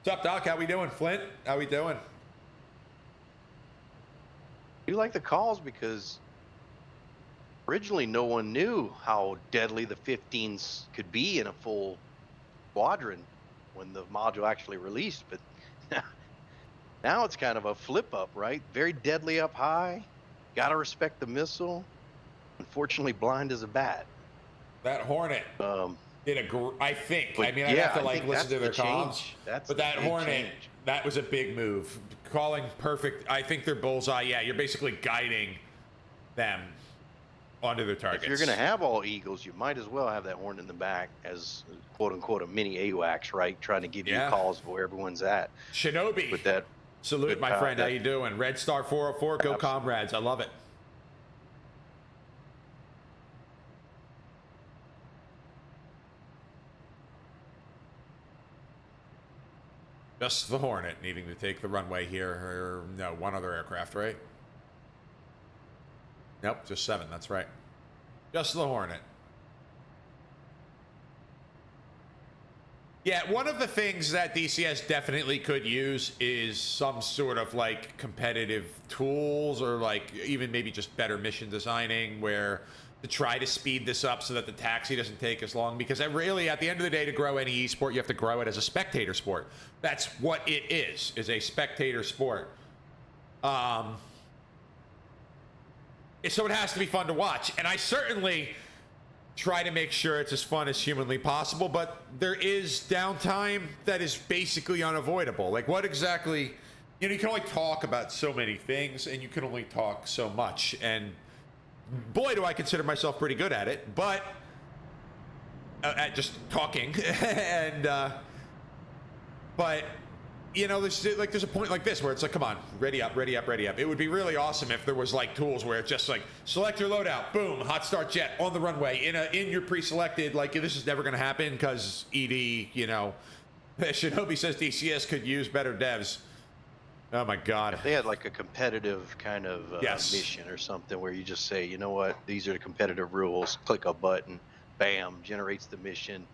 What's up, Doc? How we doing? Flint, how we doing? You like the calls because originally no one knew how deadly the 15s could be in a full squadron when the module actually released, but now it's kind of a flip up, right? Very deadly up high. Gotta respect the missile. Unfortunately, blind as a bat. That Hornet did I think. But I mean, I'd yeah, have to I think listen that's to the their comms. change. That's But the that big Hornet, change. that was a big move. Calling perfect. I think they're bullseye. Yeah, you're basically guiding them onto their targets. If you're gonna have all Eagles, you might as well have that Hornet in the back as quote unquote a mini AWACS, right? Trying to give you calls of where everyone's at. Shinobi. With that. Salute, my friend. How you doing? Red Star 404. Go comrades. I love it. Just the Hornet needing to take the runway here. Or, no, one other aircraft, right? Nope, just 7. That's right. Just the Hornet. Yeah, one of the things that DCS definitely could use is some sort of like competitive tools or like even maybe just better mission designing where to try to speed this up so that the taxi doesn't take as long, because really at the end of the day, to grow any esport, you have to grow it as a spectator sport. That's what it is a spectator sport. So it has to be fun to watch, and I certainly try to make sure it's as fun as humanly possible, but there is downtime that is basically unavoidable. Like what exactly, you know, you can only talk about so many things and you can only talk so much, and boy do I consider myself pretty good at it, but at just talking and but you know, there's a point like this where it's like, come on, ready up, ready up, ready up. It would be really awesome if there was like tools where it's just like select your loadout, boom, hot start jet on the runway in your pre-selected. Like this is never going to happen because ED, you know, Shinobi says DCS could use better devs. Oh my God! If they had like a competitive kind of mission or something where you just say, you know what, these are the competitive rules. Click a button, bam, generates the mission.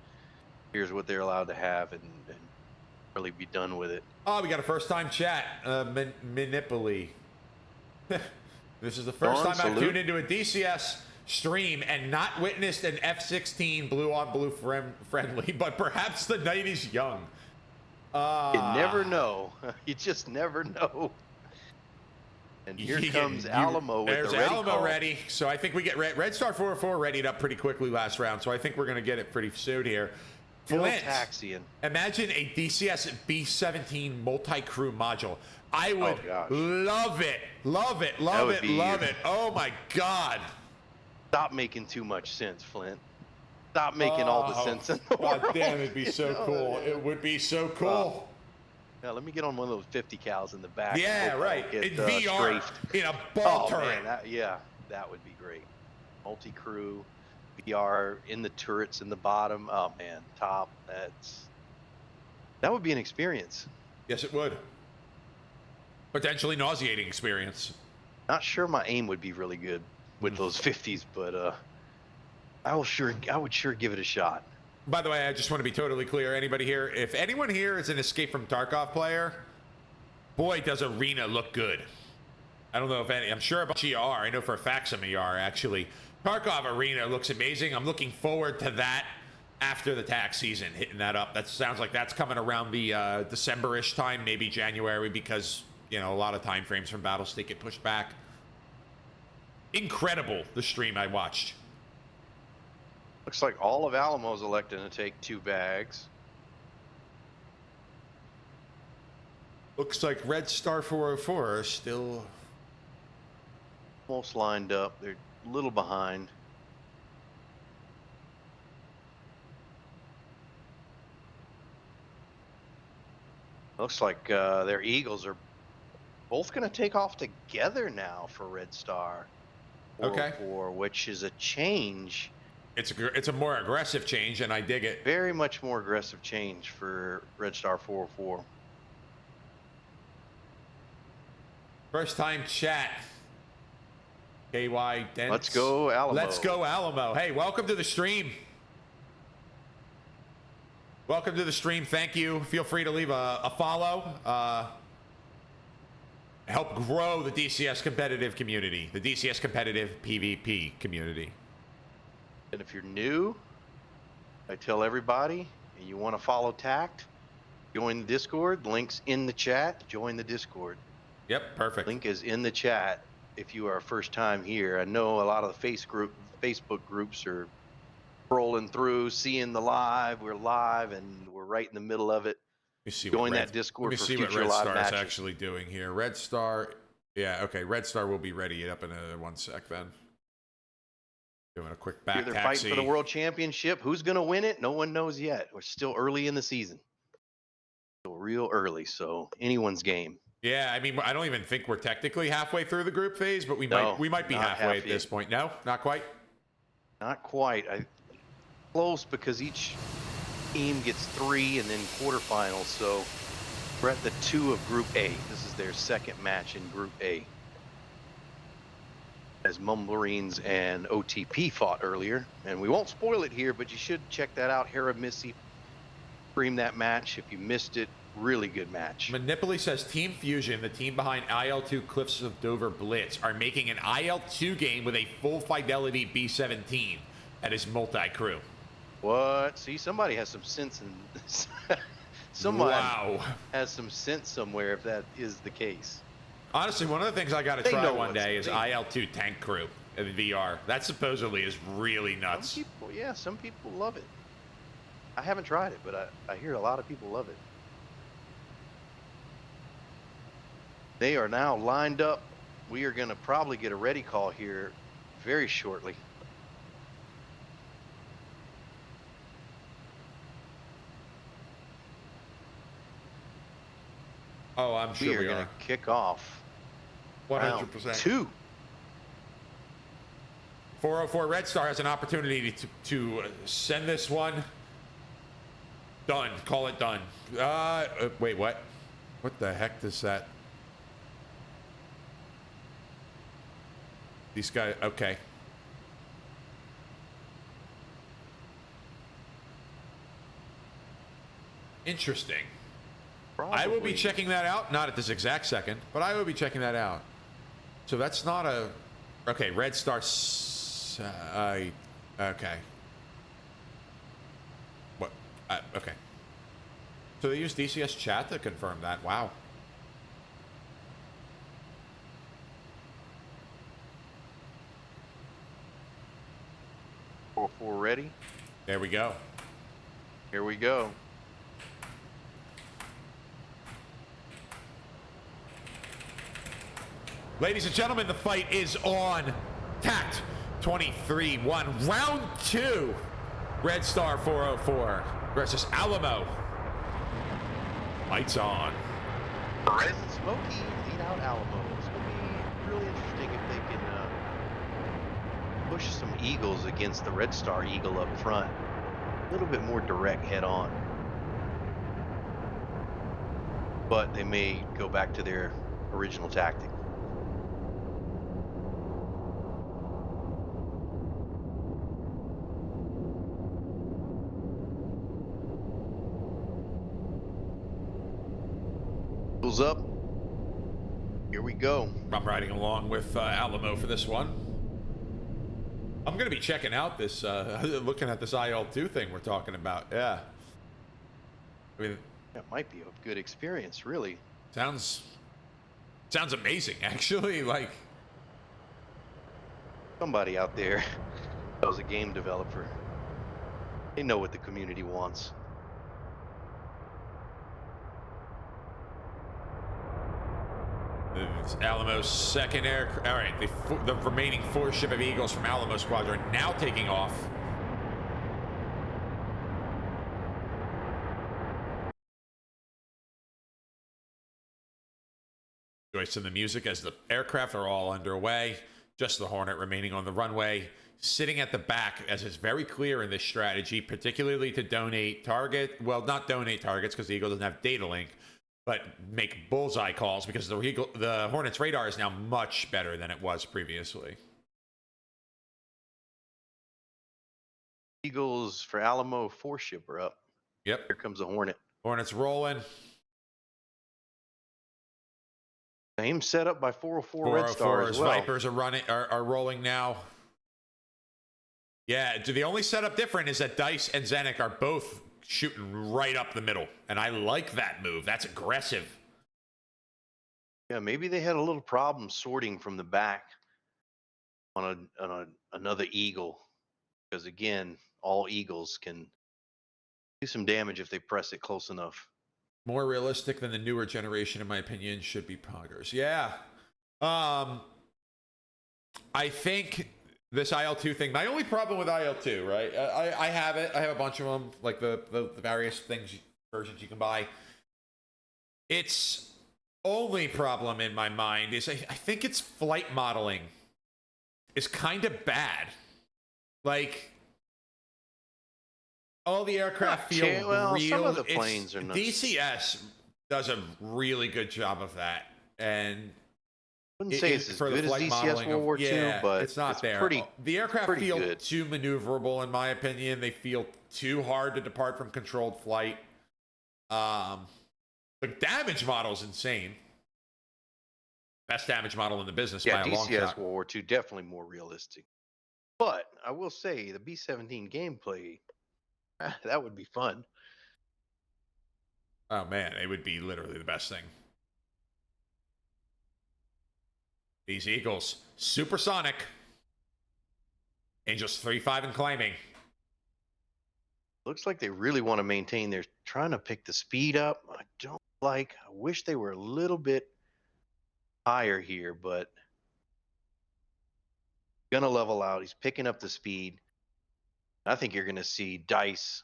Here's what they're allowed to have, and really be done with it. Oh, we got a first-time chat. Manipuli. This is the first time I've tuned into a DCS stream and not witnessed an F-16 blue-on-blue friendly, but perhaps the night is young. You never know. You just never know. And here comes Alamo with there's the ready Alamo call. ready. So I think we get Red Star 404 readied up pretty quickly last round. So I think we're going to get it pretty soon here. Flint, taxiing. Imagine a DCS B-17 multi-crew module. I would love it. Love it. Love it. Love it. Oh my God. Stop making too much sense, Flint. Stop making all the sense in the world. God damn, it'd be so cool. It would be so cool. Now let me get on one of those 50 cals in the back. Yeah, right. In VR, in a ball turret. Man, that would be great. Multi-crew, VR in the turrets in the bottom. Oh man, top. That would be an experience. Yes, it would. Potentially nauseating experience. Not sure my aim would be really good with those 50s, but I would sure give it a shot. By the way, I just want to be totally clear. Anybody here, if anyone here is an Escape from Tarkov player, boy, does Arena look good. I don't know if any, I'm sure a bunch of you are. I know for a fact some of you are, actually. Tarkov Arena looks amazing. I'm looking forward to that after the TACT season, hitting that up. That sounds like that's coming around the December-ish time, maybe January, because, you know, a lot of time frames from Battlestate get pushed back. Incredible, the stream I watched. Looks like all of Alamo's electing to take 2 bags. Looks like Red Star 404 are still almost lined up. They're a little behind. Looks like their Eagles are both going to take off together now for Red Star. Okay. Which is a change. It's a more aggressive change, and I dig it. Very much more aggressive change for Red Star 404. First time chat. KY Dents. Let's go Alamo. Let's go Alamo. Hey, welcome to the stream. Welcome to the stream. Thank you. Feel free to leave a follow. Help grow the DCS competitive community, the DCS competitive PvP community. And if you're new, I tell everybody, and you want to follow TACT, join the Discord. Link's in the chat. Join the Discord. Yep, perfect. Link is in the chat if you are a first time here. I know a lot of the Facebook groups are rolling through, seeing the live. We're live, and we're right in the middle of it. Join that Discord for future live matches. Let me see what Red Star is actually doing here. Red Star, yeah, okay. Red Star will be ready up in 1 sec then. Doing a quick back taxi. They're fighting for the world championship. Who's going to win it? No one knows yet. We're still early in the season. Still real early, so anyone's game. Yeah, I mean, I don't even think we're technically halfway through the group phase, but we might be halfway at this point. No, not quite. Not quite. Close, because each team gets 3 and then quarterfinals. So we're at the 2 of Group A. This is their second match in Group A. As Marines and OTP fought earlier, and we won't spoil it here, but you should check that out. Hera Missy stream that match if you missed it. Really good match. Manipuli says Team Fusion, the team behind IL-2 Cliffs of Dover Blitz, are making an IL-2 game with a full fidelity B-17 that is multi-crew. What? See, somebody has some sense in somebody has some sense somewhere if that is the case. Honestly, one of the things I got to try one day is IL-2 Tank Crew in VR. That supposedly is really nuts. Some people love it. I haven't tried it, but I hear a lot of people love it. They are now lined up. We are going to probably get a ready call here very shortly. Oh, I'm sure we are going to kick off 100%. 2. 404 Red Star has an opportunity to send this one. Done. Call it done. Wait, what? What the heck does that? These guys, okay. Interesting. Probably. I will be checking that out. Not at this exact second, but I will be checking that out. So that's not a... Okay, Red Star... okay. What? Okay. So they use DCS chat to confirm that. Wow. Four ready. There we go. Here we go. Ladies and gentlemen, the fight is on. TACT 23-1, round 2. Red Star 404 versus Alamo. Lights on. Red and Smokey lead out Alamo. It's going to be really interesting if they can push some Eagles against the Red Star Eagle up front. A little bit more direct head on. But they may go back to their original tactic. Up. Here we go. I'm riding along with Alamo for this one. I'm going to be checking out this, looking at this IL-2 thing we're talking about. Yeah. I mean, that might be a good experience, really. Sounds amazing, actually. Like, somebody out there that was a game developer. They know what the community wants. Alamo's second air. All right, the remaining 4 ship of Eagles from Alamo Squadron now taking off. Joyce to the music as the aircraft are all underway. Just the Hornet remaining on the runway, sitting at the back, as is very clear in this strategy, particularly to donate target. Well, not donate targets because the Eagle doesn't have data link, but make bullseye calls because the Hornet's radar is now much better than it was previously. Eagles for Alamo 4 ship are up. Yep. Here comes the Hornet. Hornets rolling. Same setup by 404 Red Star as 404s. well. Vipers are rolling now. Yeah, the only setup different is that Dice and Zenik are both shooting right up the middle, and I like that move. That's aggressive. Yeah, maybe they had a little problem sorting from the back on another Eagle, because again, all Eagles can do some damage if they press it close enough. More realistic than the newer generation, in my opinion, should be Poggers. Yeah. I think this IL-2 thing, my only problem with IL-2, right? I have it. I have a bunch of them, like the various versions you can buy. Its only problem in my mind is I think its flight modeling is kind of bad. Like, all the aircraft feel real. Some of the planes are not. DCS does a really good job of that, and Wouldn't say it's as good as DCS World War II, but it's not there. Pretty, the aircraft feel good. too maneuverable, in my opinion. They feel too hard to depart from controlled flight. The damage model is insane. Best damage model in the business by a long DCS shot. World War II definitely more realistic. But I will say the B-17 gameplay, that would be fun. Oh man, it would be literally the best thing. These Eagles, supersonic. Angels 3-5 and climbing. Looks like they really want to maintain. They're trying to pick the speed up. I wish they were a little bit higher here, but gonna level out. He's picking up the speed. I think you're gonna see Dice,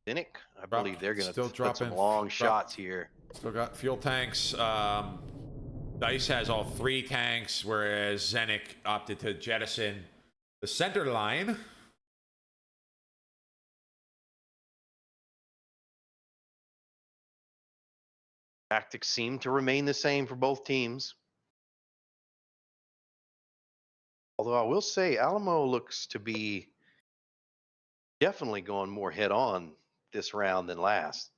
Cynic. I believe they're gonna put some long shots here. Still got fuel tanks. Dice has all 3 tanks, whereas Zenik opted to jettison the center line. Tactics seem to remain the same for both teams. Although I will say Alamo looks to be definitely going more head on this round than last.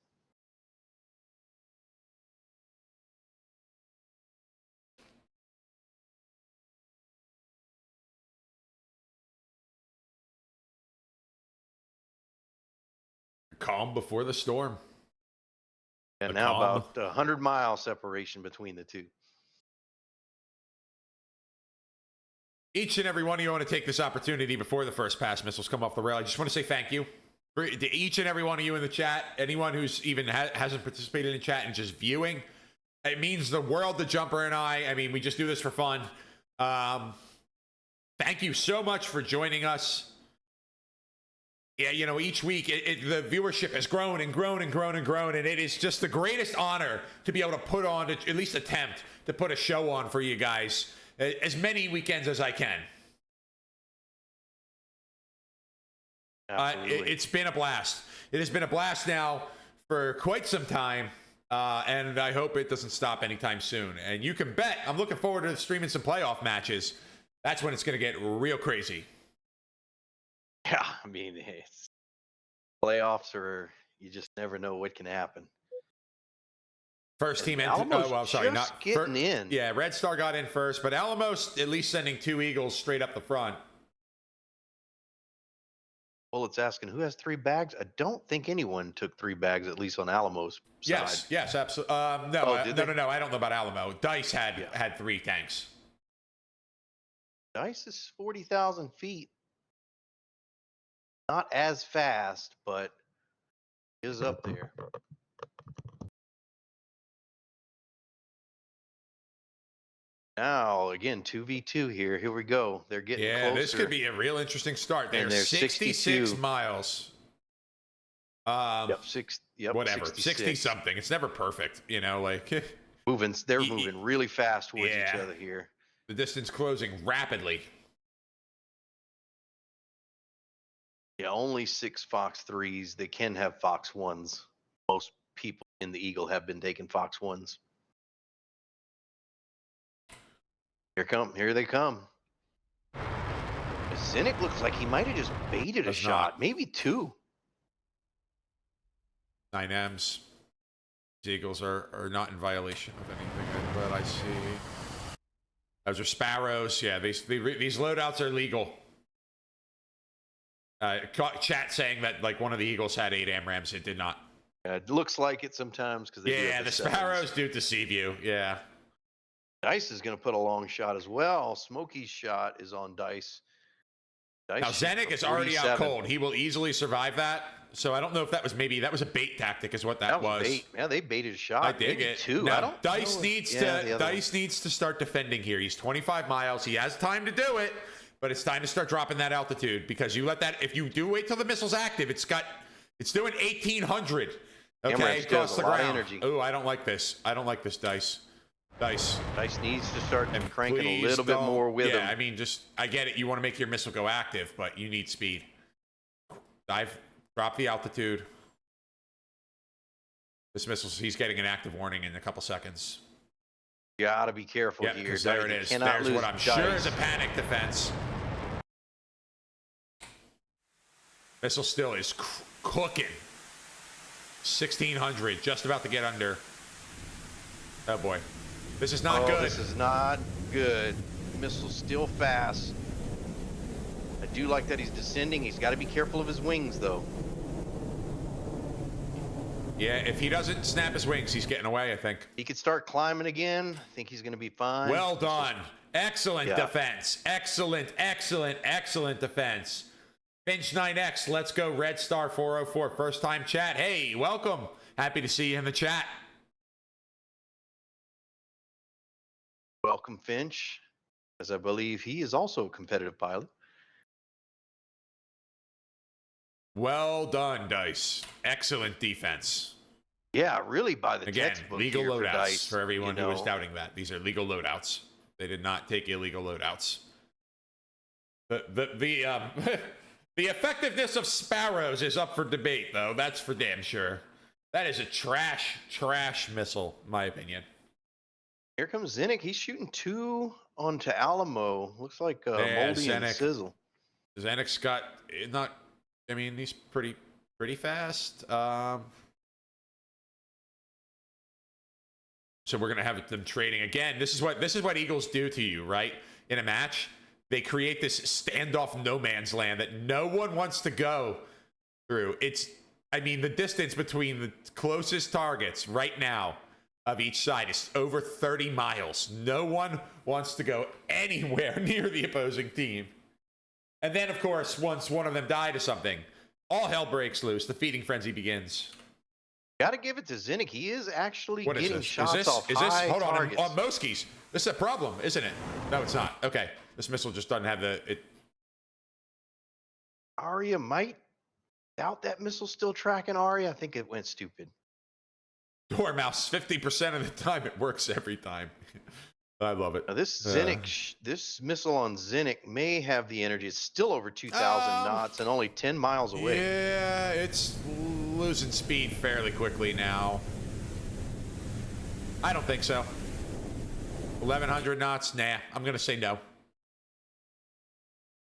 Calm before the storm. And now about 100-mile separation between the two. Each and every one of you want to take this opportunity before the first pass missiles come off the rail. I just want to say thank you to each and every one of you in the chat. Anyone who's even hasn't participated in chat and just viewing, it means the world to Jumper and I. I mean, we just do this for fun. Thank you so much for joining us. Yeah, you know, each week the viewership has grown and grown and grown and grown, and it is just the greatest honor to be able to put on, to at least attempt to put a show on for you guys as many weekends as I can. It's been a blast. It has been a blast now for quite some time, and I hope it doesn't stop anytime soon. And you can bet I'm looking forward to streaming some playoff matches. That's when it's going to get real crazy. Yeah, I mean, playoffs you just never know what can happen. First team entered. Not getting in. Yeah, Red Star got in first, but Alamo's at least sending 2 Eagles straight up the front. Well, it's asking who has 3 bags. I don't think anyone took 3 bags, at least on Alamo's side. Yes, absolutely. No, I don't know about Alamo. Dice had 3 tanks. Dice is 40,000 feet. Not as fast, but is up there. Now, again, 2v2 here. Here we go. They're getting closer. Yeah, this could be a real interesting start. They're 66 miles. Whatever. 60-something. It's never perfect, you know, like... They're moving really fast towards each other here. The distance closing rapidly. Yeah, only 6 Fox 3s. They can have Fox 1s. Most people in the Eagle have been taking Fox 1s. Here they come. Cynic looks like he might have just baited a shot. Maybe 2. 9Ms. These Eagles are not in violation of anything, but I see. Those are Sparrows. Yeah, these loadouts are legal. Chat saying that like one of the Eagles had 8 AMRAMs. It did not. Yeah, it looks like it sometimes because they Yeah, the Sparrows do deceive you. Yeah. Dice is going to put a long shot as well. Smokey's shot is on Dice. Now Zenik is already out cold. He will easily survive that. So I don't know if that was that was a bait tactic, is what that was. Bait. Yeah, they baited a shot. I dig it. Too. Now, I don't Dice know. needs Dice needs to start defending here. He's 25 miles. He has time to do it, but it's time to start dropping that altitude because you let that. If you do wait till the missile's active, it's doing 1800. Okay, across the ground. Oh, I don't like this. I don't like this, Dice. Dice needs to start cranking a little bit more with him. Yeah, I mean, I get it. You want to make your missile go active, but you need speed. Drop the altitude. This missile, he's getting an active warning in a couple seconds. You gotta be careful here. Because there it is. There's what I'm sure is a panic defense. Missile still is cooking. 1600, just about to get under. Oh boy. This is not good. This is not good. Missile's still fast. I do like that he's descending. He's got to be careful of his wings, though. Yeah, if he doesn't snap his wings, he's getting away, I think. He could start climbing again. I think he's going to be fine. Well done. Excellent defense. Excellent defense. Finch 9X, let's go. Redstar 404, first time chat. Hey, welcome. Happy to see you in the chat. Welcome, Finch, as I believe he is also a competitive pilot. Well done, Dice. Excellent defense. Yeah, really by the textbook. Legal here loadouts for Dice, for everyone who was doubting that. These are legal loadouts. They did not take illegal loadouts. The effectiveness of Sparrows is up for debate, though. That's for damn sure. That is a trash missile, in my opinion. Here comes Zenik. He's shooting 2 onto Alamo. Looks like Moldy and Sizzle. Zenik's got not. I mean, he's pretty fast. So we're gonna have them trading again. This is what Eagles do to you, right? In a match, they create this standoff no man's land that no one wants to go through. I mean, the distance between the closest targets right now of each side is over 30 miles. No one wants to go anywhere near the opposing team. And then, of course, once one of them die to something, all hell breaks loose. The feeding frenzy begins. Got to give it to Zenik. He is actually getting shots off high targets. Hold on Moskies. This is a problem, isn't it? No, it's not. Okay. This missile just doesn't have Arya might doubt that missile still tracking Arya. I think it went stupid. Dormouse, 50% of the time, it works every time. I love it. Now this this missile on Zenik may have the energy. It's still over 2,000 knots and only 10 miles away. Yeah, it's losing speed fairly quickly now. I don't think so. 1,100 knots? Nah, I'm going to say no.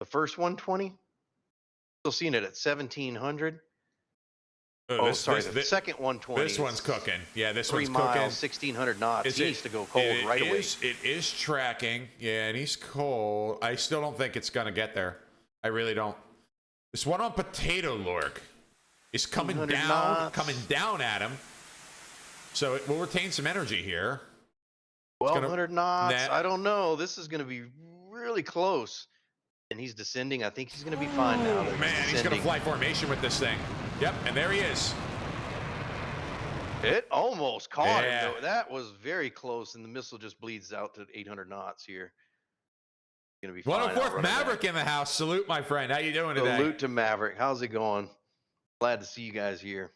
The first 120? Still seeing it at 1,700. The second 120. This one's cooking. Yeah, this one's 3 cooking. miles, 1,600 knots. He needs to go cold right away. It is tracking. Yeah, and he's cold. I still don't think it's going to get there. I really don't. This one on Potato Lorg is coming down at him. So it will retain some energy here. 1,200 knots. I don't know. This is going to be really close. And he's descending. I think he's going to be fine now. Man, he's going to fly formation with this thing. Yep, and there he is. It almost caught him, though. That was very close, and the missile just bleeds out to 800 knots here. Going to be fine. 104th Maverick in the house. Salute, my friend. How you doing today? Salute to Maverick. How's it going? Glad to see you guys here.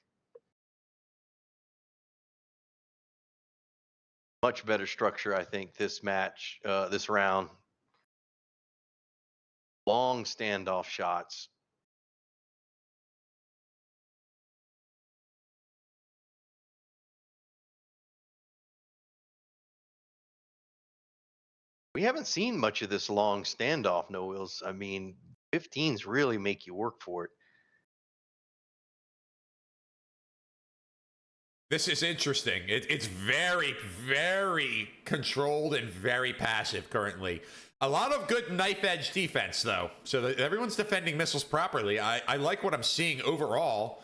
Much better structure, I think, this match, this round. Long standoff shots. We haven't seen much of this long standoff, no wheels. I mean, 15s really make you work for it. This is interesting. It's very, very controlled and very passive currently. A lot of good knife edge defense, though. So that everyone's defending missiles properly. I like what I'm seeing overall.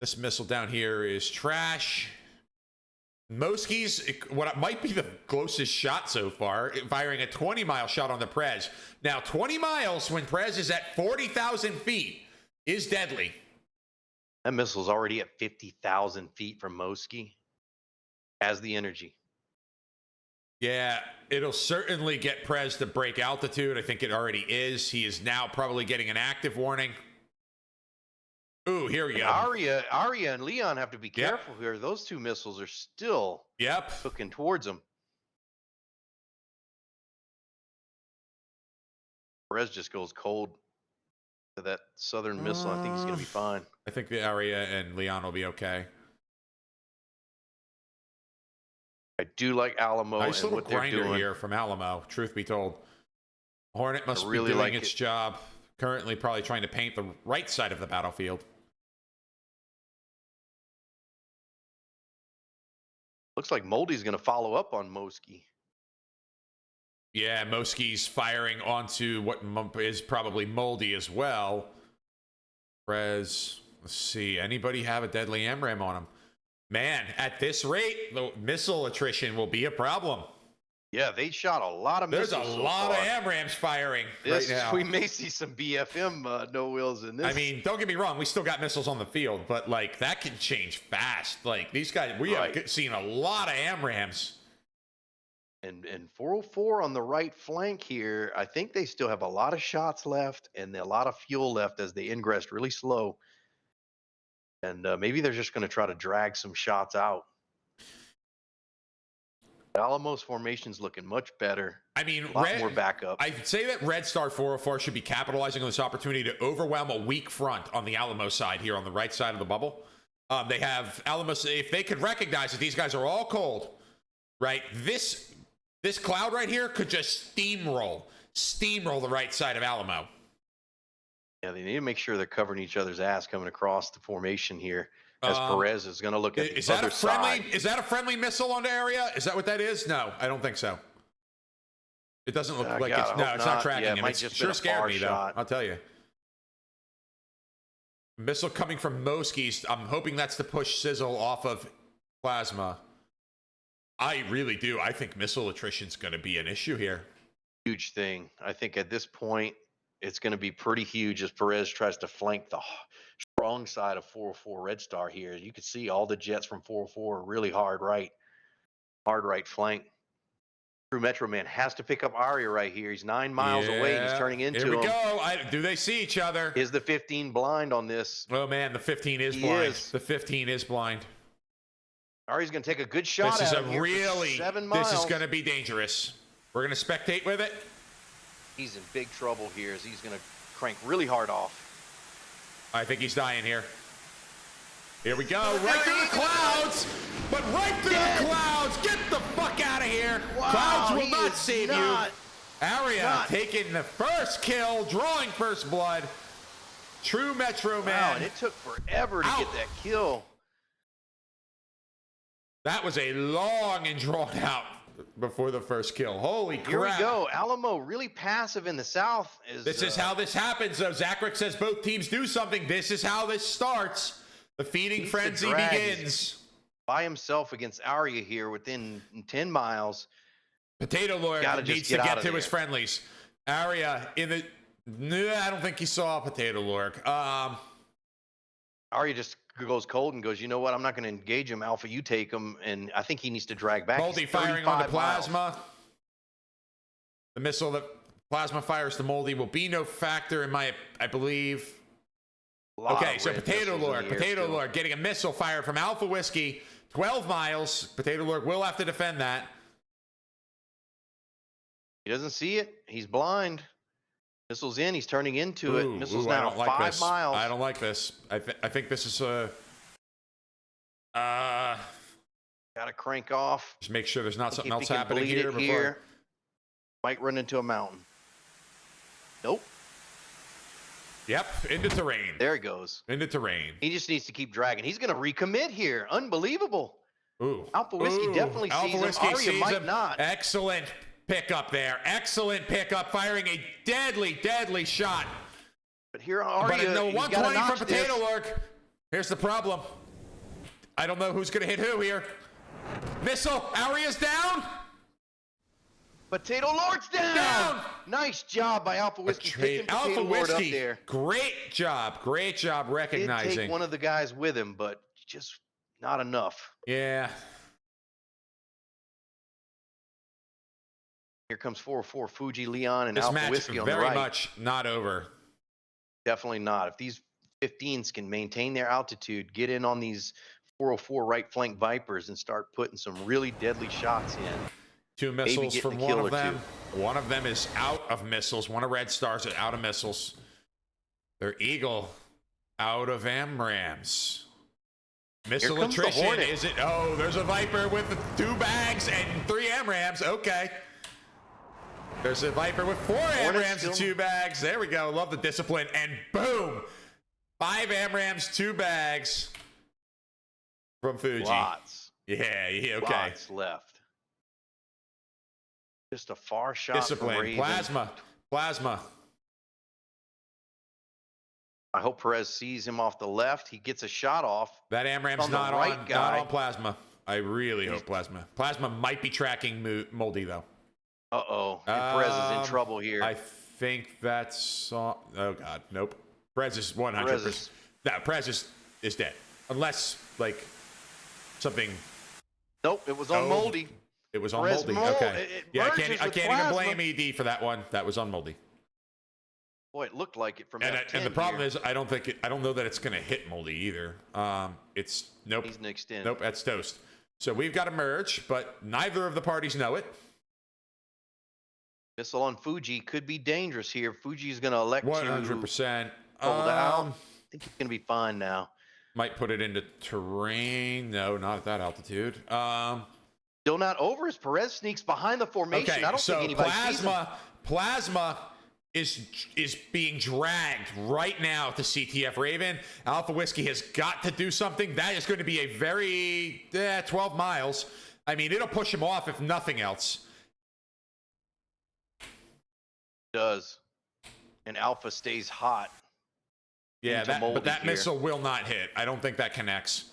This missile down here is trash. Moski's, what might be the closest shot so far, firing a 20-mile shot on the Prez. Now, 20 miles when Prez is at 40,000 feet is deadly. That missile's already at 50,000 feet from Moski. Has the energy. Yeah, it'll certainly get Prez to break altitude. I think it already is. He is now probably getting an active warning. Ooh, here we go. Arya and Leon have to be careful here. Those two missiles are still looking towards them. Perez just goes cold to that southern missile. I think he's going to be fine. I think the Arya and Leon will be okay. I do like Alamo nice and little what they're grinder doing here from Alamo, truth be told. Hornet must really be doing like its job. Currently probably trying to paint the right side of the battlefield. Looks like Moldy's going to follow up on Moski. Yeah, Moski's firing onto what is probably Moldy as well. Prez, let's see. Anybody have a deadly AMRAAM on him? Man, at this rate, the missile attrition will be a problem. Yeah, they shot a lot of missiles. There's a lot of AMRAAMs firing right now. We may see some BFM no wheels in this. I mean, don't get me wrong. We still got missiles on the field, but like that can change fast. Like these guys, we have seen a lot of AMRAAMs. And 404 on the right flank here, I think they still have a lot of shots left and a lot of fuel left as they ingress really slow. And maybe they're just going to try to drag some shots out. Alamo's formation's looking much better. I mean, a lot more backup. I'd say that redstar 404 should be capitalizing on this opportunity to overwhelm a weak front on the Alamo side here on the right side of the bubble. They have Alamo. If they could recognize that these guys are all cold, right? This cloud right here could just steamroll the right side of Alamo. Yeah, they need to make sure they're covering each other's ass coming across the formation here. As Perez is going to look at the other side. Is that a friendly missile on the area? Is that what that is? No, I don't think so. It doesn't look like it's. No, it's not tracking him. It's sure scared me, though. I'll tell you. Missile coming from Moski's. I'm hoping that's to push Sizzle off of Plasma. I really do. I think missile attrition's going to be an issue here. Huge thing. I think at this point, it's going to be pretty huge as Perez tries to flank the strong side of 404 Red Star here. You can see all the jets from 404 are really hard right flank. True Metro Man has to pick up Arya right here. He's 9 miles away. He's turning into him. Here we go. Do they see each other? Is the 15 blind on this? Oh, man, the 15 is blind. The 15 is blind. Arya's going to take a good shot this at is him a here really, 7 miles. This is going to be dangerous. We're going to spectate with it. He's in big trouble here as he's going to crank really hard off. I think he's dying here. Here we go. Right through the clouds. But right through the clouds. Get the fuck out of here. Wow, Clouds will not save you. Arya taking the first kill, drawing first blood. True Metro Man. Wow, and it took forever to get that kill. That was a long and drawn out before the first kill. Holy crap. Here we go. Alamo really passive in the south. This is how this happens, though. Zacharick says both teams do something. This is how this starts. The feeding frenzy begins. By himself against Arya here within 10 miles. Potato Lord needs to get to his friendlies. Arya in the... No, I don't think he saw Potato Lord. Arya just goes cold and goes, you know what? I'm not going to engage him. Alpha, you take him. And I think he needs to drag back. Moldy firing on the Plasma. The missile that Plasma fires to Moldy will be no factor in I believe. Okay, so Potato Lord getting a missile fired from Alpha Whiskey, 12 miles. Potato Lord will have to defend that. He doesn't see it. He's blind. Missile's in. He's turning into it. Missile's now 5 miles. I don't like this. I think this is a... Gotta crank off. Just make sure there's not something else happening here. Might run into a mountain. Nope. Yep, into terrain. There he goes. Into terrain. He just needs to keep dragging. He's going to recommit here. Unbelievable. Ooh. Alpha Whiskey definitely Alpha sees Whiskey him. Aria sees might him. not. Excellent pickup there. Excellent pickup, firing a deadly, deadly shot. But here Aria, but no, he's 120 gotta from notch Potato this. Lurk. Here's the problem. I don't know who's going to hit who here. Missile. Aria's down. Potato Lord's down. Nice job by Alpha Whiskey. Picking Alpha Potato Lord up Whiskey. there. Great job. Great job Did recognizing. take one of the guys with him, but just not enough. Yeah. Here comes 404 Fuji Leon and This Alpha match Whiskey on the very right. much not over. Definitely not. If these 15s can maintain their altitude, get in on these 404 right flank Vipers and start putting some really deadly shots in. 2 missiles getting from a one kill of or them. One of them is out of missiles. One of redstar's is out of missiles. Their Eagle out of AMRAAMs. Missile attrition. Is it? Oh, there's a Viper with 2 bags and 3 AMRAAMs. Okay. There's a Viper with 4 AMRAAMs and 2 bags. There we go. Love the discipline. And boom. 5 AMRAAMs, 2 bags from Fuji. Lots. Yeah, okay. Lots left. Just a far shot. Discipline. From Raven. Plasma. I hope Perez sees him off the left. He gets a shot off. That AMRAAM's not on Plasma. I really hope Plasma. Plasma might be tracking Moldy, though. Uh-oh. And Perez is in trouble here. I think that's... oh, God. Nope. Perez is 100%. No, Perez is dead. Unless, like, something... Nope, it was on Moldy. It was on Perez Moldy. Okay. Yeah, I can't even blame ED for that one. That was on Moldy. Boy, it looked like it from and F10 the problem here. is, I don't know that it's going to hit Moldy either. It's nope. He's mixed in. Nope, that's toast. So we've got to merge, but neither of the parties know it. Missile on Fuji could be dangerous here. Fuji's going to elect 100%. Hold out. I think he's going to be fine now. Might put it into terrain. No, not at that altitude. Still not over as Perez sneaks behind the formation. Okay, I don't think anybody sees him. Plasma is being dragged right now to CTF Raven. Alpha Whiskey has got to do something. That is going to be a very 12 miles. I mean, it'll push him off if nothing else. Does. And Alpha stays hot. Yeah, but that missile will not hit. I don't think that connects.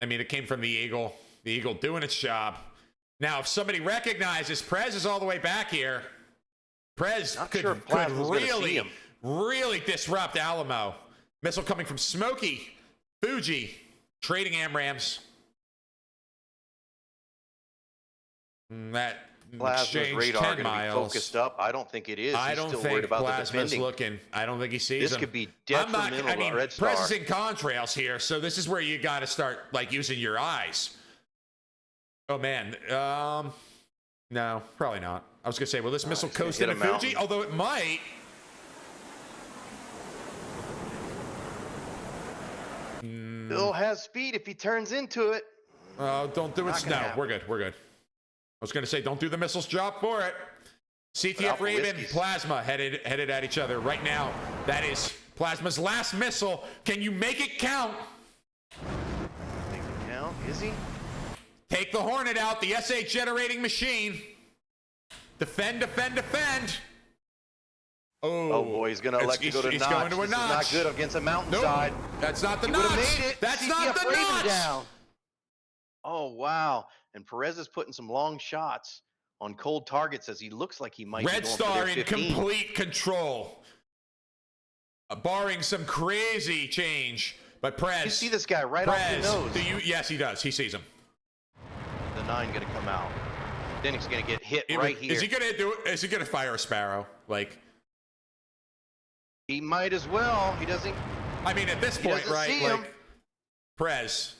I mean, it came from the Eagle. The Eagle doing its job. Now, if somebody recognizes Prez is all the way back here, Prez could really disrupt Alamo. Missile coming from Smokey. Fuji trading AMRAAMs. That Plasma's exchange radar 10 going to be miles. focused up. I don't think it is. I He's don't still think worried about Plasma's the defending. looking. I don't think he sees This him. could be detrimental to Red Star. Prez is in contrails here, so this is where you got to start like using your eyes. Oh man, no, probably not. I was gonna say, will this missile coast into Fuji? Although it might. Still has speed if he turns into it. Don't do it. No, we're good. We're good. I was gonna say, don't do the missile's job for it. CTF Raven, Plasma headed at each other right now. That is Plasma's last missile. Can you make it count? Make it count? Is he? Take the Hornet out, the SA generating machine. Defend, defend, defend. Oh boy, he's going to elect to go to notch. Going to a this notch. is not good against a mountainside. Nope. That's not the he notch. Made it. That's CTF not the Raven notch. Down. Oh, wow. And Perez is putting some long shots on cold targets as he looks like he might Red be Star going for their in 15. complete control. Barring some crazy change. But Perez. You see this guy right off the nose. Yes, he does. He sees him. The 9 going to come out. Then he's going to get hit right here. Is he going to do it? Is he going to fire a Sparrow? Like. He might as well. He doesn't. I mean, at this point, right? Like, Perez.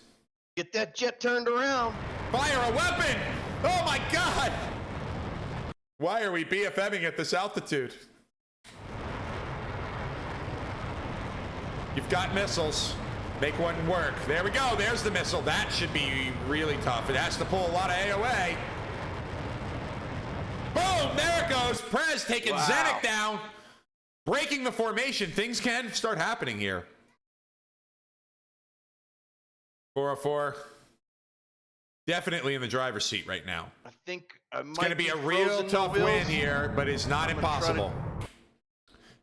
Get that jet turned around. Fire a weapon! Oh my God! Why are we BFMing at this altitude? You've got missiles. Make one work. There we go. There's the missile. That should be really tough. It has to pull a lot of AOA. Boom! There it goes. Prez taking Zenit down. breaking the formation, things can start happening here. 404. Definitely in the driver's seat right now. I think It's going to be a real tough win here, but it's not impossible.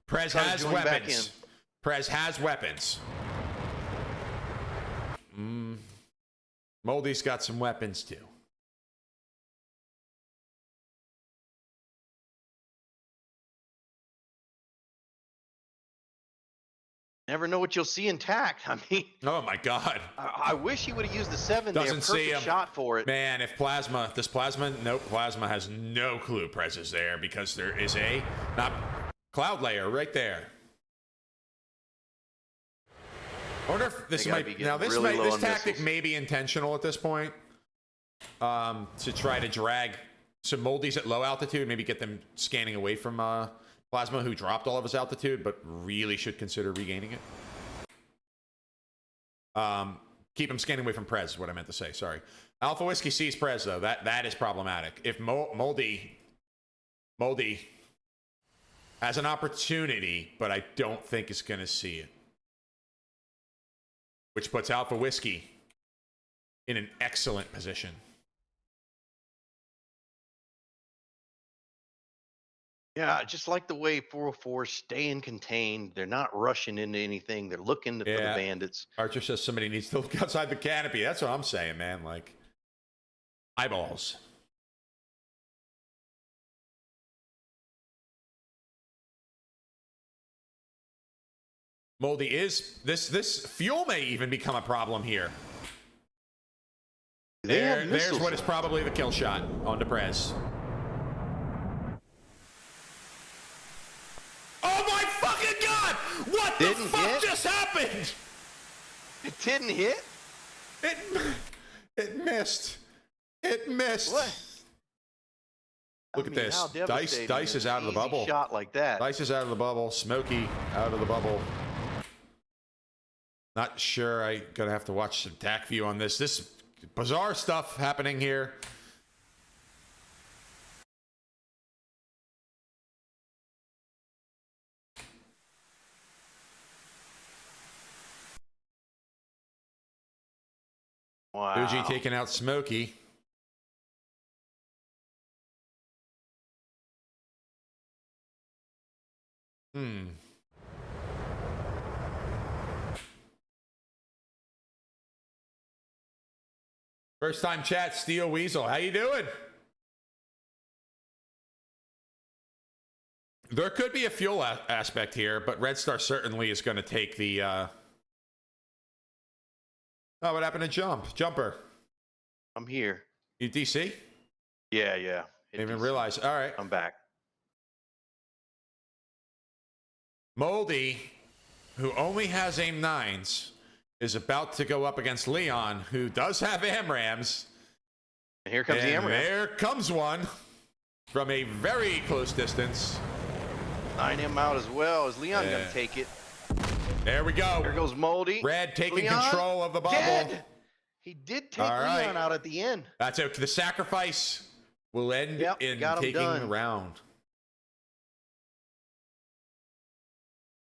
Prez has weapons. Prez has weapons. Moldy's got some weapons too. Never know what you'll see in TACT. I mean, oh my God! I wish he would have used the 7 there. Doesn't see him. Shot for it. Man, if Plasma, does Plasma? Nope. Plasma has no clue Prez is there because there is a not cloud layer right there. I wonder if this might be now. This tactic may be intentional at this point. To try to drag some Moldies at low altitude, maybe get them scanning away from Plasma, who dropped all of his altitude, but really should consider regaining it. Keep him scanning away from Prez, is what I meant to say. Sorry. Alpha Whiskey sees Prez, though. That is problematic. If Moldy has an opportunity, but I don't think it's going to see it. Which puts Alpha Whiskey in an excellent position. Yeah, just like the way 404 is staying contained. They're not rushing into anything. They're looking for the bandits. Archer says somebody needs to look outside the canopy. That's what I'm saying, man. Like, eyeballs. Moldy is this fuel may even become a problem here. There's what is probably the kill shot on Prez. Oh my fucking God! What the fuck just happened? It didn't hit? It missed. It missed. What? Look at this. Dice is out of the bubble. Shot like that. Dice is out of the bubble. Smokey out of the bubble. Not sure. I gonna have to watch some TAC view on this. This bizarre stuff happening here. Wow. Uji taking out Smokey. First time chat, Steel Weasel. How you doing? There could be a fuel aspect here, but Redstar certainly is going to take the... Oh, what happened to Jumper? I'm here. You DC? Yeah. Didn't even realize. All right. I'm back. Moldy, who only has aim 9s, is about to go up against Leon, who does have AMRAMs. And here comes the AMRAM. There comes one from a very close distance. 9M out as well. Is Leon going to take it? There we go. Here goes Moldy. Red taking control of the bubble. Dead. He did take Leon out at the end. That's it. The sacrifice will end in taking the round.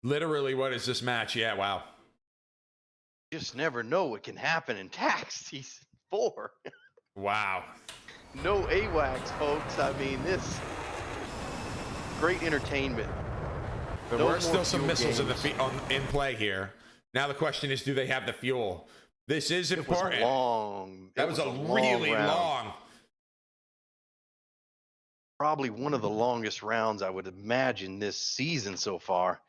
Literally, what is this match? Yeah, wow. Just never know what can happen in TACT Season 4. Wow. No AWACS, folks. I mean, this great entertainment. There were still some missiles in play here. Now the question is, do they have the fuel? This is important. That was a really long. Probably one of the longest rounds I would imagine this season so far.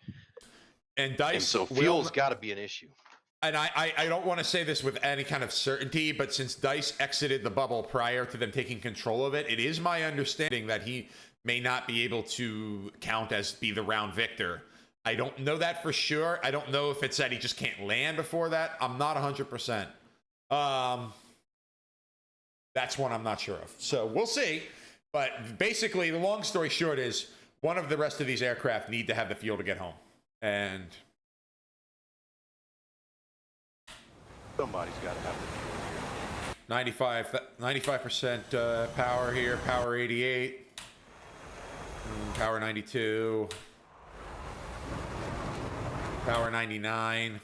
And Dice, so fuel's got to be an issue. And I don't want to say this with any kind of certainty, but since Dice exited the bubble prior to them taking control of it, it is my understanding that he may not be able to count as be the round victor. I don't know that for sure. I don't know if it's that he just can't land before that. I'm not 100%. That's one I'm not sure of. So we'll see. But basically, the long story short is one of the rest of these aircraft need to have the fuel to get home. And somebody's got to have the fuel here. 95% power here, power 88, power 92. Power 99.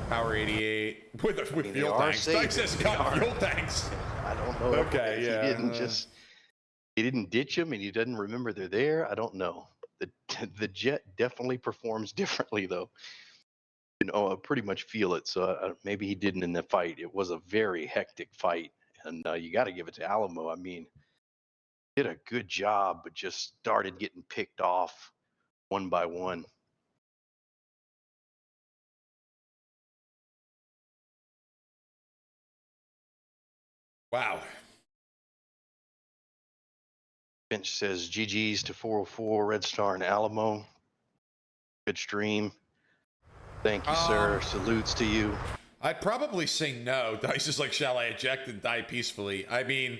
Power 88. With mean, fuel tanks. Doug says got fuel They tanks. I don't know. Okay, if yeah. He didn't ditch them and he doesn't remember they're there. I don't know. The jet definitely performs differently though. I pretty much feel it. So maybe he didn't in the fight. It was a very hectic fight, and you got to give it to Alamo. I mean, did a good job, but just started getting picked off one by one. Wow. Finch says GG's to 404 Red Star and Alamo. Good stream. Thank you, sir. Salutes to you. I'd probably say no. Dice is like, shall I eject and die peacefully? I mean,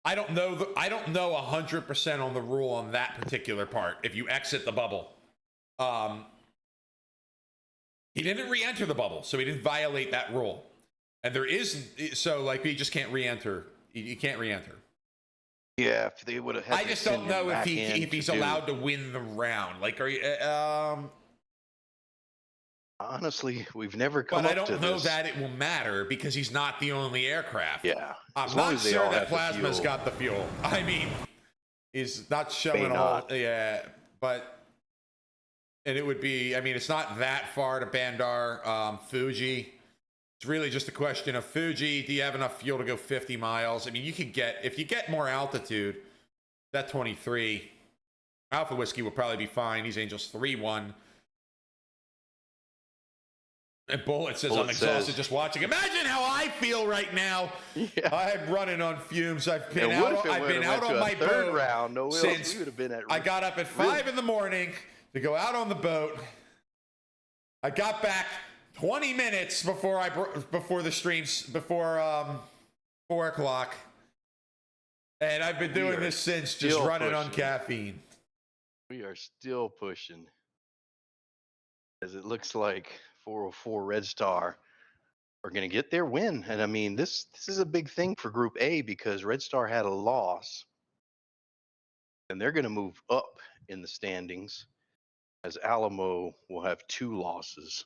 I don't know. I don't know 100% on the rule on that particular part. If you exit the bubble, he didn't re-enter the bubble, so he didn't violate that rule. And there is so like he just can't re-enter. You can't re-enter. Yeah, if they would have had. I just don't know if he's allowed to win the round. Like, are you? Honestly, we've never come But up to I don't know this. that it will matter because he's not the only aircraft. Yeah, I'm not sure that Plasma's got the fuel. I mean, he's not showing all. Yeah, but and it would be. I mean, it's not that far to Bandar, Fuji. It's really just a question of Fuji. Do you have enough fuel to go 50 miles? I mean, you can get if you get more altitude. That 23 Alpha Whiskey will probably be fine. He's Angels 3-1. And Bullet says, I'm exhausted just watching. Imagine how I feel right now. Yeah. I'm running on fumes. I've been out on my boat round. No since we would have been at I got up at 5 in the morning to go out on the boat. I got back 20 minutes before the streams, before 4 o'clock. And I've been doing this since, just running on caffeine. We are still pushing. As it looks like 404 Red Star are going to get their win. And I mean, this is a big thing for Group A because Red Star had a loss. And they're going to move up in the standings as Alamo will have 2 losses.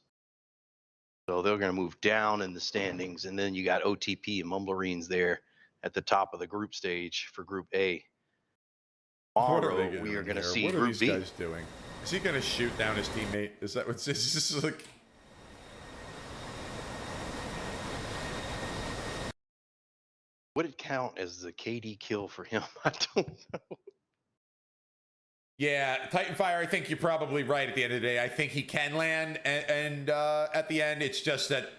So they're going to move down in the standings. And then you got OTP and Mumblerines there at the top of the group stage for Group A. Tomorrow, we are going to see Group B. What are these guys doing? Is he going to shoot down his teammate? Is that what's this? This is like... Would it count as the KD kill for him? I don't know. Yeah, Titanfire, I think you're probably right at the end of the day. I think he can land, and at the end, it's just that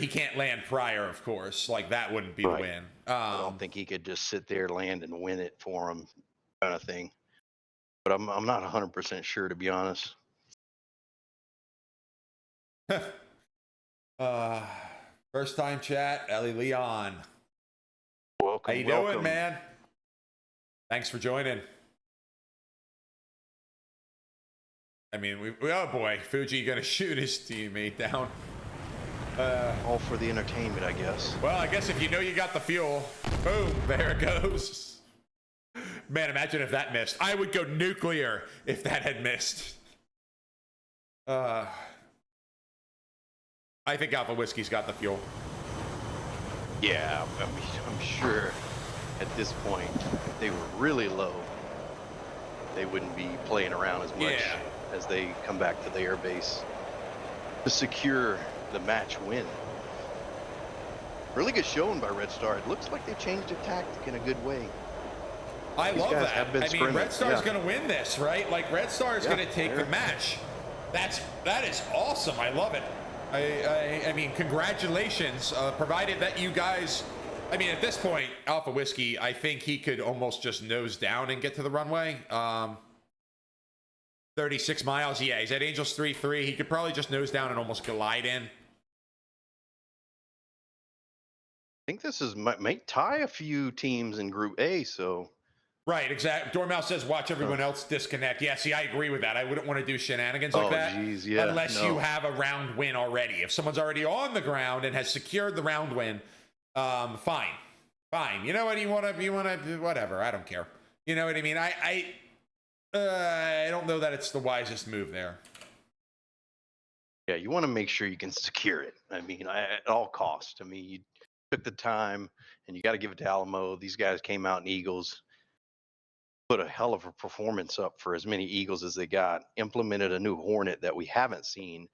he can't land prior, of course. Like, that wouldn't be the win. I don't think he could just sit there, land, and win it for him, kind of thing. But I'm not 100% sure, to be honest. First time chat, Ellie Leon. Welcome. How you doing, man? Thanks for joining. I mean, oh boy, Fuji gonna shoot his teammate down. All for the entertainment, I guess. Well, I guess if you know you got the fuel, boom, there it goes. Man, imagine if that missed. I would go nuclear if that had missed. I think Alpha Whiskey's got the fuel. Yeah, I mean, I'm sure at this point, if they were really low, they wouldn't be playing around as much as they come back to the airbase to secure the match win. Really good showing by Red Star. It looks like they changed their tactic in a good way. I love that. I mean, Red Star's going to win this, right? Like, Red Star is going to take the match. That is awesome. I love it. I mean, congratulations. Provided that you guys, I mean, at this point, Alpha Whiskey, I think he could almost just nose down and get to the runway. 36 miles. Yeah, he's at Angels 3-3. He could probably just nose down and almost glide in. I think this might tie a few teams in Group A, so. Right, exactly. Dormouse says, watch everyone else disconnect. Yeah, see, I agree with that. I wouldn't want to do shenanigans like that unless you have a round win already. If someone's already on the ground and has secured the round win, fine. You know what? You want to, whatever. I don't care. You know what I mean? I don't know that it's the wisest move there. Yeah, you want to make sure you can secure it. I mean, at all costs. I mean, you took the time, and you got to give it to Alamo. These guys came out in Eagles, put a hell of a performance up for as many Eagles as they got. Implemented a new Hornet that we haven't seen,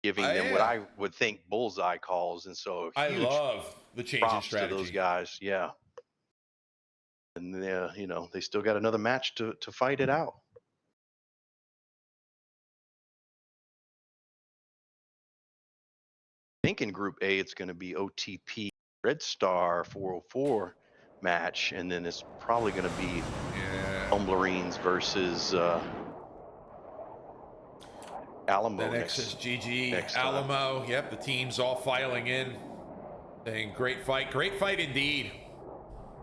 giving them what Yeah. I would think bullseye calls, and so I huge love the change in props to those strategy. guys. Yeah, and you know, they still got another match to fight it out. I think in Group A it's going to be OTP Redstar 404 match, and then it's probably going to be Tumblerines versus Alamo. The next is GG next time. Alamo. Yep, the team's all filing in. Saying great fight indeed.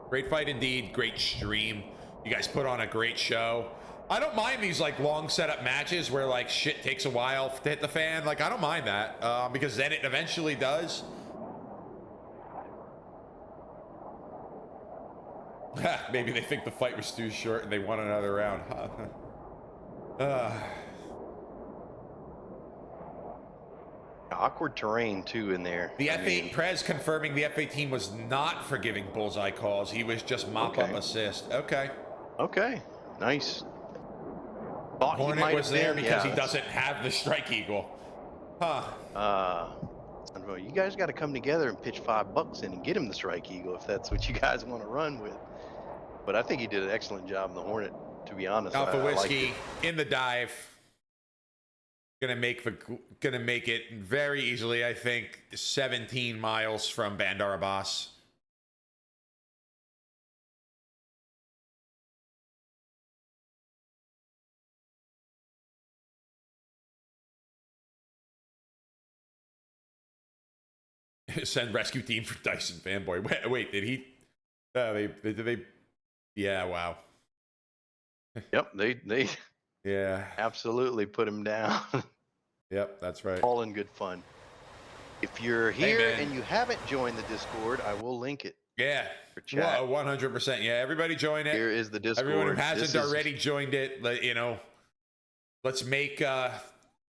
Great fight indeed. Great stream. You guys put on a great show. I don't mind these like long setup matches where like shit takes a while to hit the fan. Like I don't mind that because then it eventually does. Maybe they think the fight was too short and they want another round. Awkward terrain too in there. The F8 Prez confirming the F18 was not for giving bullseye calls. He was just mop up assist. Okay. Okay. Nice. Thought Hornet he might was have there been, because he doesn't have the Strike Eagle. Huh. I don't know. You guys got to come together and pitch $5 in and get him the Strike Eagle if that's what you guys want to run with. But I think he did an excellent job in the Hornet, to be honest. Alpha Whiskey in the dive. Gonna make it very easily, I think, 17 miles from Bandar Abbas. Send rescue team for Dyson fanboy. Wait, did he? Did they? Yeah, wow. Yep, they yeah, absolutely put him down. Yep, that's right. All in good fun. If you're here and you haven't joined the Discord, I will link it. Yeah, 100%. Yeah, everybody join it. Here is the Discord. Everyone who hasn't already joined it, you know, let's make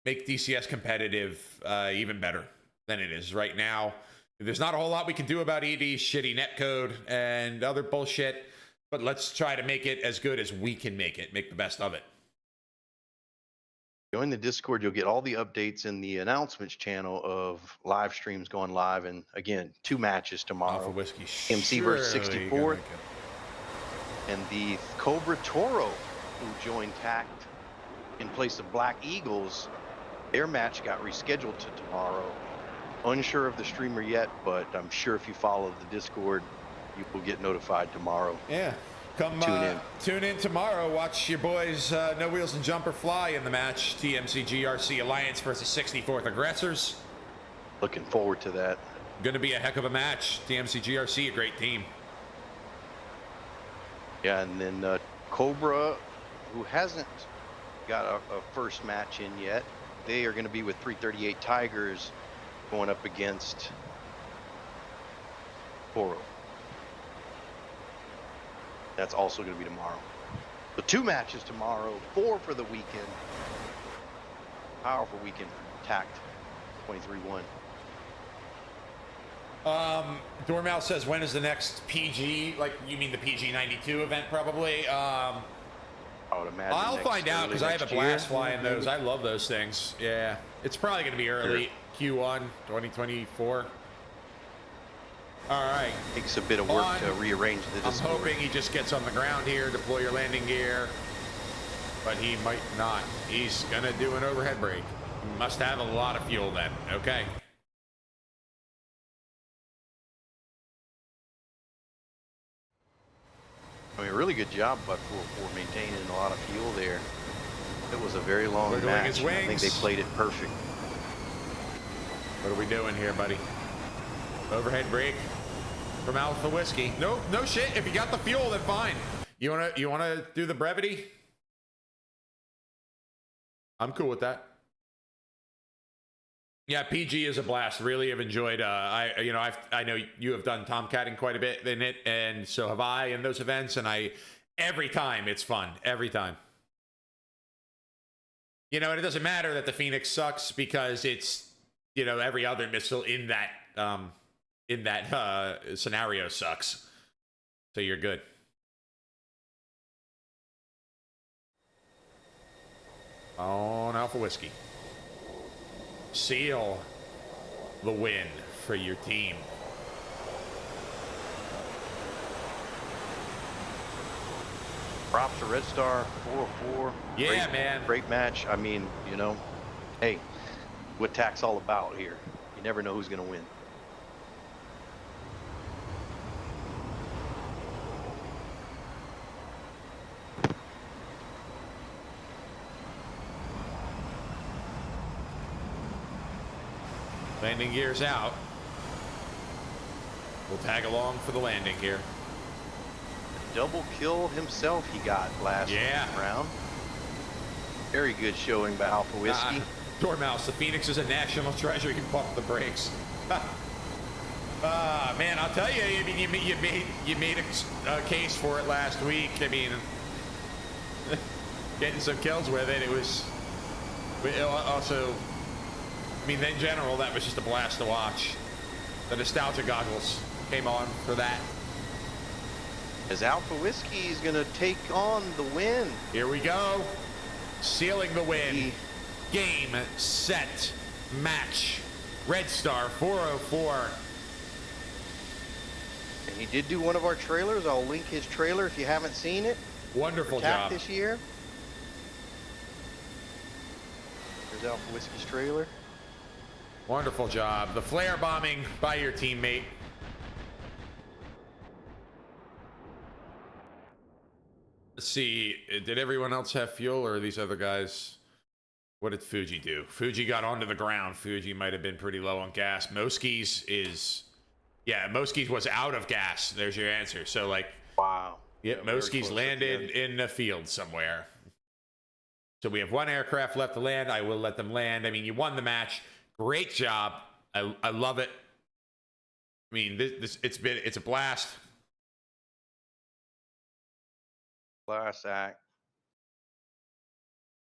DCS competitive even better than it is right now. There's not a whole lot we can do about ED's shitty netcode and other bullshit, but let's try to make it as good as we can make it. Make the best of it. Join the Discord. You'll get all the updates in the announcements channel of live streams going live. And again, 2 matches tomorrow. Alpha Whiskey. MC versus 64. And the Cobra Toro, who joined TACT in place of Black Eagles, their match got rescheduled to tomorrow. Unsure of the streamer yet, but I'm sure if you follow the Discord, you will get notified tomorrow. Yeah. Come tune in tomorrow. Watch your boys No Wheels and Jumper fly in the match. TMC GRC Alliance versus 64th Aggressors. Looking forward to that. Going to be a heck of a match. TMC GRC, a great team. Yeah, and then Cobra, who hasn't got a first match in yet, they are going to be with 338 Tigers going up against Toro. That's also going to be tomorrow. So 2 matches tomorrow, 4 for the weekend. Powerful weekend for TACT 23-1. Dormouse says, when is the next PG? Like, you mean the PG 92 event, probably? I would imagine. I'll find out because I have a blast flying those. I love those things. Yeah, it's probably going to be early Q1 2024. All right. Takes a bit of work to rearrange the Discord. I'm hoping he just gets on the ground here, deploy your landing gear, but he might not. He's going to do an overhead brake. He must have a lot of fuel then. Okay. I mean, really good job by 404 maintaining a lot of fuel there. It was a very long match. I think they played it perfect. What are we doing here, buddy? Overhead brake from Alpha Whiskey. No shit. If you got the fuel, then fine. You wanna do the brevity? I'm cool with that. Yeah, PG is a blast. Really have enjoyed. I know you have done Tomcatting quite a bit in it, and so have I in those events. And every time it's fun. Every time. You know, and it doesn't matter that the Phoenix sucks because it's, you know, every other missile in that scenario sucks. So you're good. On Alpha Whiskey. Seal the win for your team. Props to Red Star 404. Yeah, great, man. Great match. I mean, you know, hey, what TACT's all about here. You never know who's going to win. Landing gear's out. We'll tag along for the landing here. Double kill himself he got last round. Very good showing by Alpha Whiskey. Dormouse, the Phoenix is a national treasure. You pump the brakes. Man, I'll tell you, I mean, you made a case for it last week. I mean, getting some kills with it, it was also, I mean, in general, that was just a blast to watch. The nostalgia goggles came on for that. As Alpha Whiskey is going to take on the win. Here we go. Sealing the win. Game, set, match. Red Star 404. And he did do one of our trailers. I'll link his trailer if you haven't seen it. Wonderful TACT job this year. There's Alpha Whiskey's trailer. Wonderful job. The flare bombing by your teammate. Let's see. Did everyone else have fuel, or are these other guys? What did Fuji do? Fuji got onto the ground. Fuji might have been pretty low on gas. Moski's is... Yeah, Moski's was out of gas. There's your answer. So, like... Wow. Yep, yeah, Moski's landed in the field somewhere. So we have one aircraft left to land. I will let them land. I mean, you won the match. Great job. I love it. I mean, it's a blast. Class act.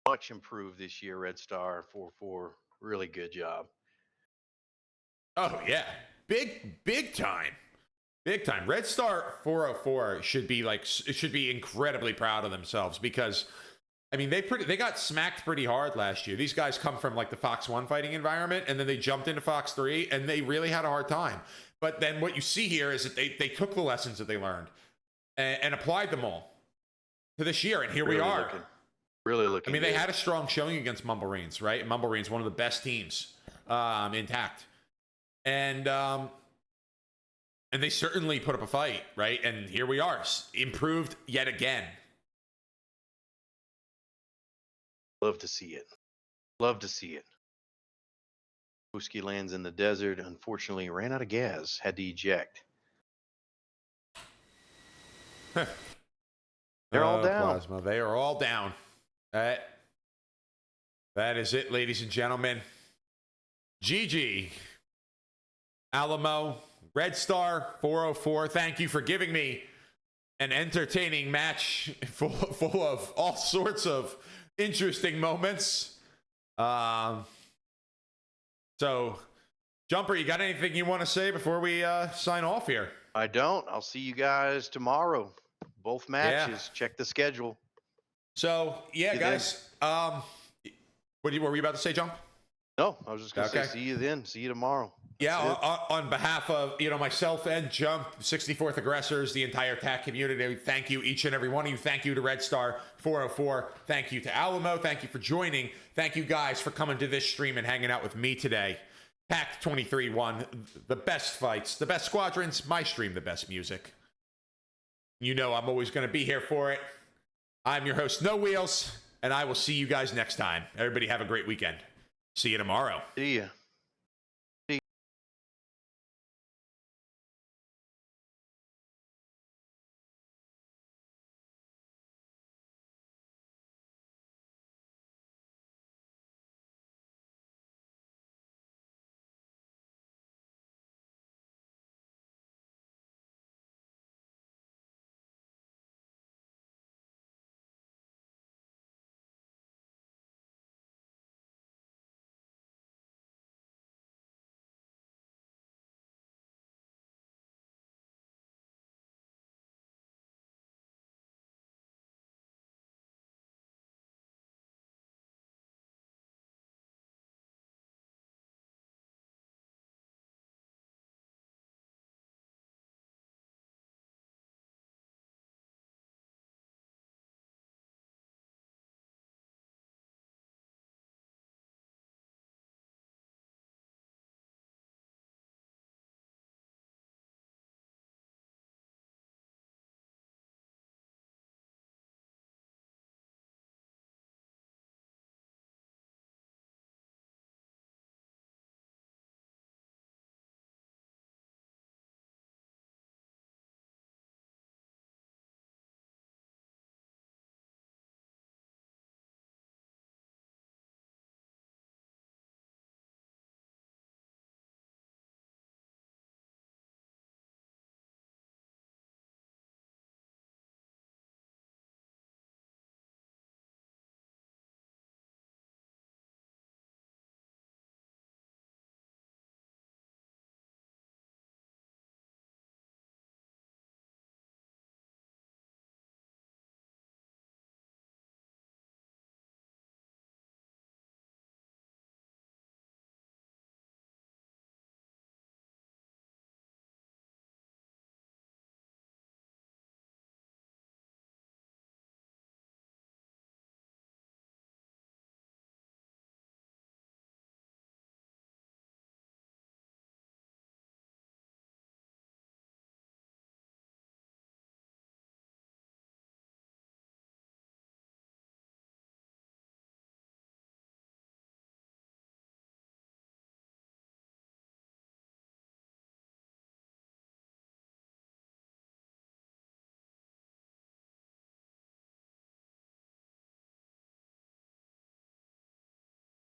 Much improved this year, Red Star 4-4. Really good job. Oh yeah, big time. Red Star 404 should be incredibly proud of themselves because, I mean, they got smacked pretty hard last year. These guys come from like the Fox 1 fighting environment, and then they jumped into Fox 3, and they really had a hard time. But then what you see here is that they took the lessons that they learned and applied them all to this year, and here we are. Really looking. I mean, good. they had a strong showing against Mumble Marines, right? Mumble Marines, one of the best teams in TACT, and they certainly put up a fight, right? And here we are, improved yet again. Love to see it. Love to see it. Whiskey lands in the desert. Unfortunately, ran out of gas. Had to eject. They're all down. Plasma. They are all down. That is it, ladies and gentlemen. GG. Alamo, Red Star 404. Thank you for giving me an entertaining match full of all sorts of interesting moments. So, Jumper, you got anything you want to say before we sign off here? I don't. I'll see you guys tomorrow. Both matches. Yeah. Check the schedule. So, yeah, guys. Were you about to say, Jump? No, I was just going to say see you then. See you tomorrow. Yeah, on behalf of myself and Jump, 64th Aggressors, the entire TACT community, thank you, each and every one of you. Thank you to Red Star 404. Thank you to Alamo. Thank you for joining. Thank you guys for coming to this stream and hanging out with me today. TACT 23-1, the best fights, the best squadrons, my stream, the best music. You know I'm always going to be here for it. I'm your host, No Wheels, and I will see you guys next time. Everybody have a great weekend. See you tomorrow. See ya.